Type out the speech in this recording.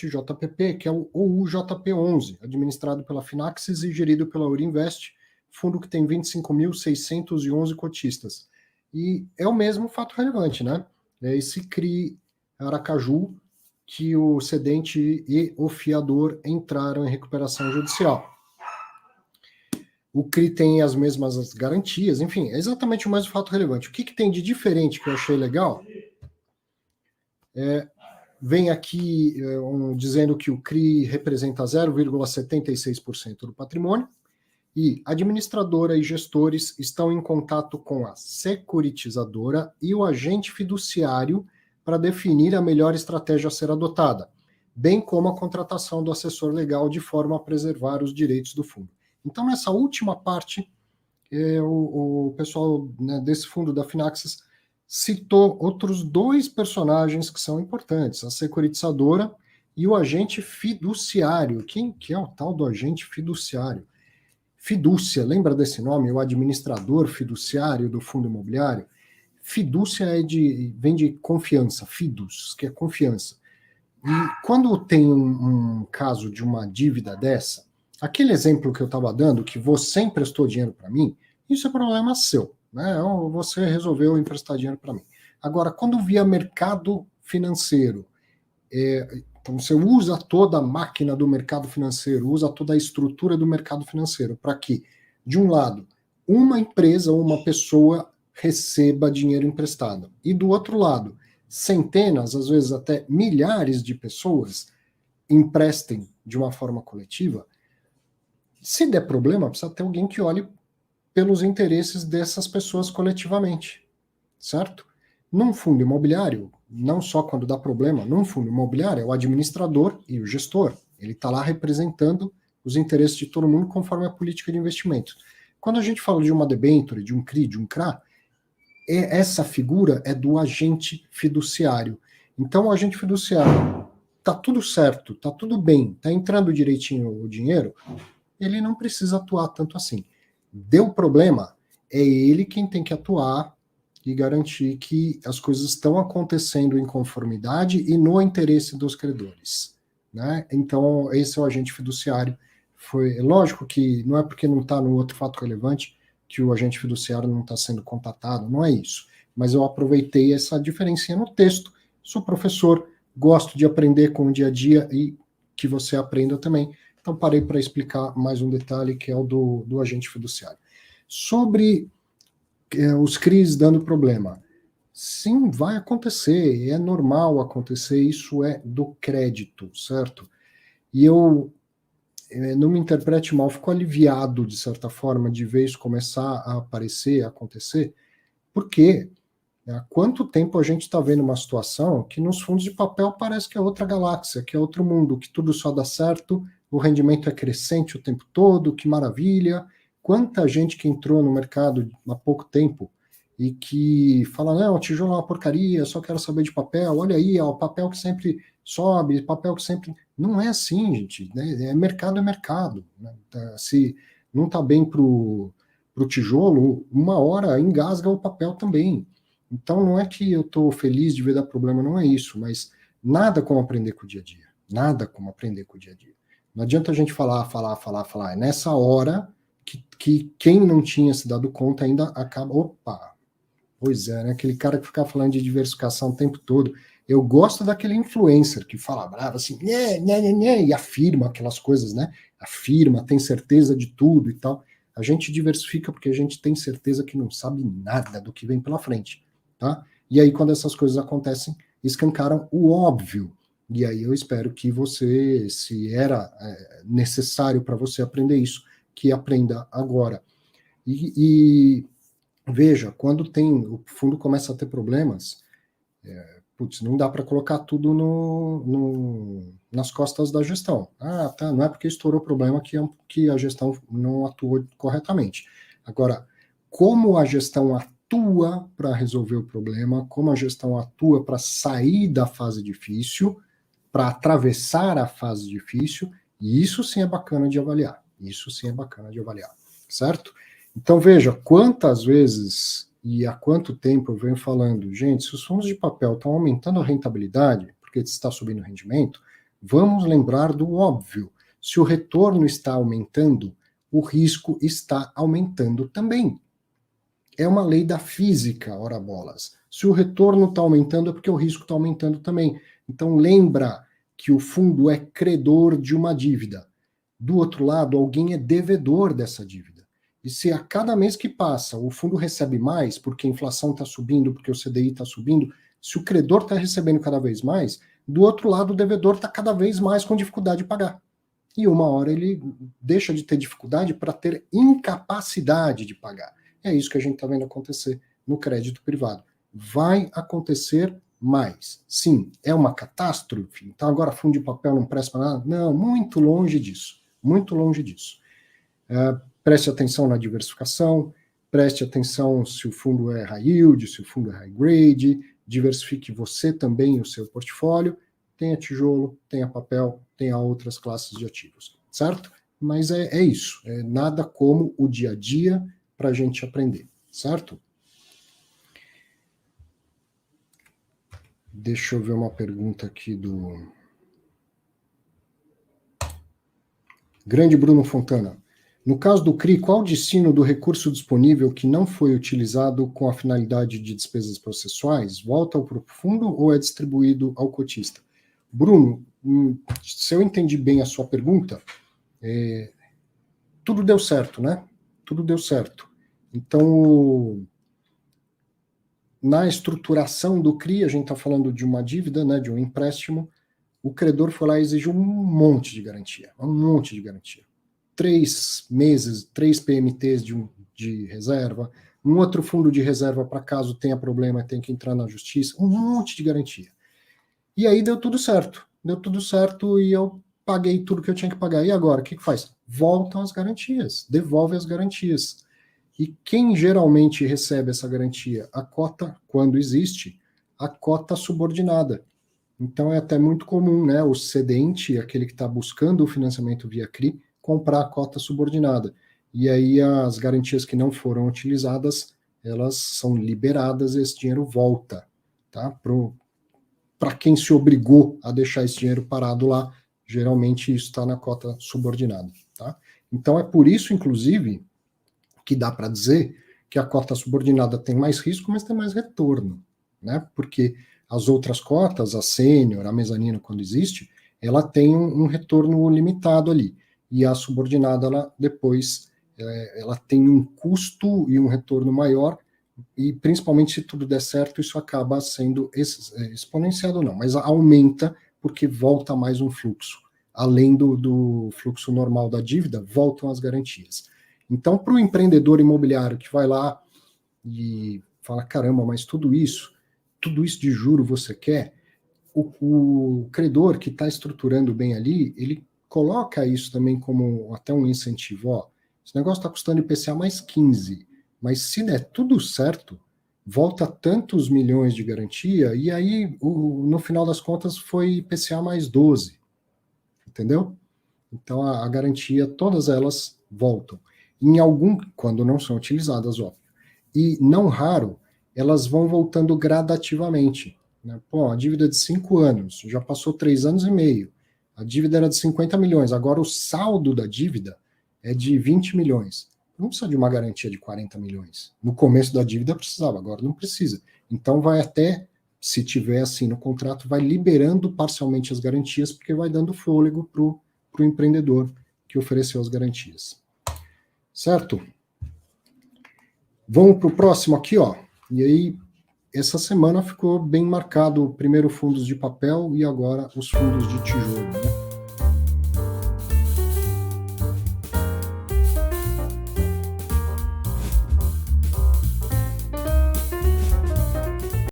JPP, que é o UJP11, administrado pela Finaxis e gerido pela Urinvest, fundo que tem 25.611 cotistas. E é o mesmo fato relevante, né? É esse CRI Aracaju que o cedente e o fiador entraram em recuperação judicial. O CRI tem as mesmas garantias, enfim, é exatamente o mesmo fato relevante. O que tem de diferente que eu achei legal? Vem aqui dizendo que o CRI representa 0,76% do patrimônio e administradora e gestores estão em contato com a securitizadora e o agente fiduciário para definir a melhor estratégia a ser adotada, bem como a contratação do assessor legal de forma a preservar os direitos do fundo. Então, nessa última parte, o pessoal, né, desse fundo da Finaxis citou outros dois personagens que são importantes, a securitizadora e o agente fiduciário. Quem que é o tal do agente fiduciário? Fidúcia, lembra desse nome? O administrador fiduciário do fundo imobiliário? Fidúcia vem de confiança, fidus, que é confiança. E quando tem um caso de uma dívida dessa, aquele exemplo que eu estava dando, que você emprestou dinheiro para mim, isso é problema seu, né? Você resolveu emprestar dinheiro para mim. Agora, quando via mercado financeiro, então você usa toda a máquina do mercado financeiro, usa toda a estrutura do mercado financeiro para que, de um lado, uma empresa ou uma pessoa receba dinheiro emprestado, e do outro lado, centenas, às vezes até milhares de pessoas emprestem de uma forma coletiva. Se der problema, precisa ter alguém que olhe pelos interesses dessas pessoas coletivamente, certo? Num fundo imobiliário, não só quando dá problema, num fundo imobiliário é o administrador e o gestor. Ele está lá representando os interesses de todo mundo conforme a política de investimento. Quando a gente fala de uma debênture, de um CRI, de um CRA, essa figura é do agente fiduciário. Então, o agente fiduciário, tá tudo certo, tá tudo bem, tá entrando direitinho o dinheiro, ele não precisa atuar tanto assim. Deu problema, é ele quem tem que atuar e garantir que as coisas estão acontecendo em conformidade e no interesse dos credores, né? Então, esse é o agente fiduciário. Foi lógico que não é porque não está no outro fato relevante que o agente fiduciário não está sendo contatado, não é isso. Mas eu aproveitei essa diferencinha no texto. Sou professor, gosto de aprender com o dia a dia e que você aprenda também. Então, parei para explicar mais um detalhe, que é o do agente fiduciário. Sobre os CRIs dando problema. Sim, vai acontecer, é normal acontecer, isso é do crédito, certo? E eu, não me interprete mal, fico aliviado, de certa forma, de ver isso começar a aparecer, a acontecer, porque há quanto tempo a gente está vendo uma situação que nos fundos de papel parece que é outra galáxia, que é outro mundo, que tudo só dá certo, o rendimento é crescente o tempo todo, que maravilha. Quanta gente que entrou no mercado há pouco tempo e que fala, não, tijolo é uma porcaria, só quero saber de papel, olha aí, ó, papel que sempre sobe, papel que sempre... Não é assim, gente, né? Mercado é mercado. Né? Se não está bem para o tijolo, uma hora engasga o papel também. Então não é que eu estou feliz de ver dar problema, não é isso, mas nada como aprender com o dia a dia. Nada como aprender com o dia a dia. Não adianta a gente falar. É nessa hora que quem não tinha se dado conta ainda acaba... Opa! Pois é, né? Aquele cara que fica falando de diversificação o tempo todo. Eu gosto daquele influencer que fala bravo assim, e afirma aquelas coisas, né? Afirma, tem certeza de tudo e tal. A gente diversifica porque a gente tem certeza que não sabe nada do que vem pela frente, tá? E aí, quando essas coisas acontecem, escancaram o óbvio. E aí eu espero que você, se era necessário para você aprender isso, que aprenda agora. E veja, quando o fundo começa a ter problemas, não dá para colocar tudo nas costas da gestão. Ah, tá, não é porque estourou o problema que a gestão não atuou corretamente. Agora, como a gestão atua para resolver o problema, como a gestão atua para sair da fase difícil, para atravessar a fase difícil, e isso sim é bacana de avaliar. Isso sim é bacana de avaliar, certo? Então veja, quantas vezes e há quanto tempo eu venho falando, gente, se os fundos de papel estão aumentando a rentabilidade, porque está subindo o rendimento, vamos lembrar do óbvio. Se o retorno está aumentando, o risco está aumentando também. É uma lei da física, ora bolas. Se o retorno está aumentando, é porque o risco está aumentando também. Então lembra que o fundo é credor de uma dívida. Do outro lado, alguém é devedor dessa dívida. E se a cada mês que passa o fundo recebe mais, porque a inflação está subindo, porque o CDI está subindo, se o credor está recebendo cada vez mais, do outro lado o devedor está cada vez mais com dificuldade de pagar. E uma hora ele deixa de ter dificuldade para ter incapacidade de pagar. É isso que a gente está vendo acontecer no crédito privado. Vai acontecer mais. Sim, é uma catástrofe. Então agora fundo de papel não presta para nada? Não, muito longe disso. Muito longe disso. Preste atenção na diversificação, preste atenção se o fundo é high yield, se o fundo é high grade, diversifique você também o seu portfólio, tenha tijolo, tenha papel, tenha outras classes de ativos, certo? Mas é isso, é nada como o dia a dia para a gente aprender, certo? Deixa eu ver uma pergunta aqui do Grande Bruno Fontana. No caso do CRI, qual o destino do recurso disponível que não foi utilizado com a finalidade de despesas processuais? Volta para o fundo ou é distribuído ao cotista? Bruno, se eu entendi bem a sua pergunta, tudo deu certo, né? Tudo deu certo. Então, na estruturação do CRI, a gente está falando de uma dívida, né, de um empréstimo, o credor foi lá e exigiu um monte de garantia. 3 meses, 3 PMTs de reserva, um outro fundo de reserva para caso tenha problema, tem que entrar na justiça, um monte de garantia. E aí deu tudo certo e eu paguei tudo que eu tinha que pagar. E agora, o que faz? Voltam as garantias, devolve as garantias. E quem geralmente recebe essa garantia? A cota, quando existe, a cota subordinada. Então é até muito comum, né, o cedente, aquele que está buscando o financiamento via CRI, comprar a cota subordinada. E aí as garantias que não foram utilizadas, elas são liberadas e esse dinheiro volta, tá? Para quem se obrigou a deixar esse dinheiro parado lá, geralmente isso está na cota subordinada, tá? Então é por isso, inclusive, que dá para dizer que a cota subordinada tem mais risco, mas tem mais retorno, né? Porque as outras cotas, a sênior, a mezanina, quando existe, ela tem um retorno limitado ali. E a subordinada, ela depois, ela tem um custo e um retorno maior, e principalmente se tudo der certo, isso acaba sendo exponenciado não, mas aumenta porque volta mais um fluxo. Além do fluxo normal da dívida, voltam as garantias. Então, para o empreendedor imobiliário que vai lá e fala, caramba, mas tudo isso de juro você quer? O credor que está estruturando bem ali, ele coloca isso também como até um incentivo. Ó, esse negócio está custando IPCA mais 15, mas se der tudo certo, volta tantos milhões de garantia, e aí no final das contas foi IPCA mais 12. Entendeu? Então a garantia, todas elas voltam. Quando não são utilizadas, óbvio. E não raro, elas vão voltando gradativamente. Né? Pô, a dívida de 5 anos, já passou 3 anos e meio. A dívida era de 50 milhões, agora o saldo da dívida é de 20 milhões. Não precisa de uma garantia de 40 milhões. No começo da dívida precisava, agora não precisa. Então vai até, se tiver assim no contrato, vai liberando parcialmente as garantias, porque vai dando fôlego para o empreendedor que ofereceu as garantias. Certo? Vamos para o próximo aqui, ó. E aí, essa semana ficou bem marcado primeiro fundos de papel e agora os fundos de tijolo.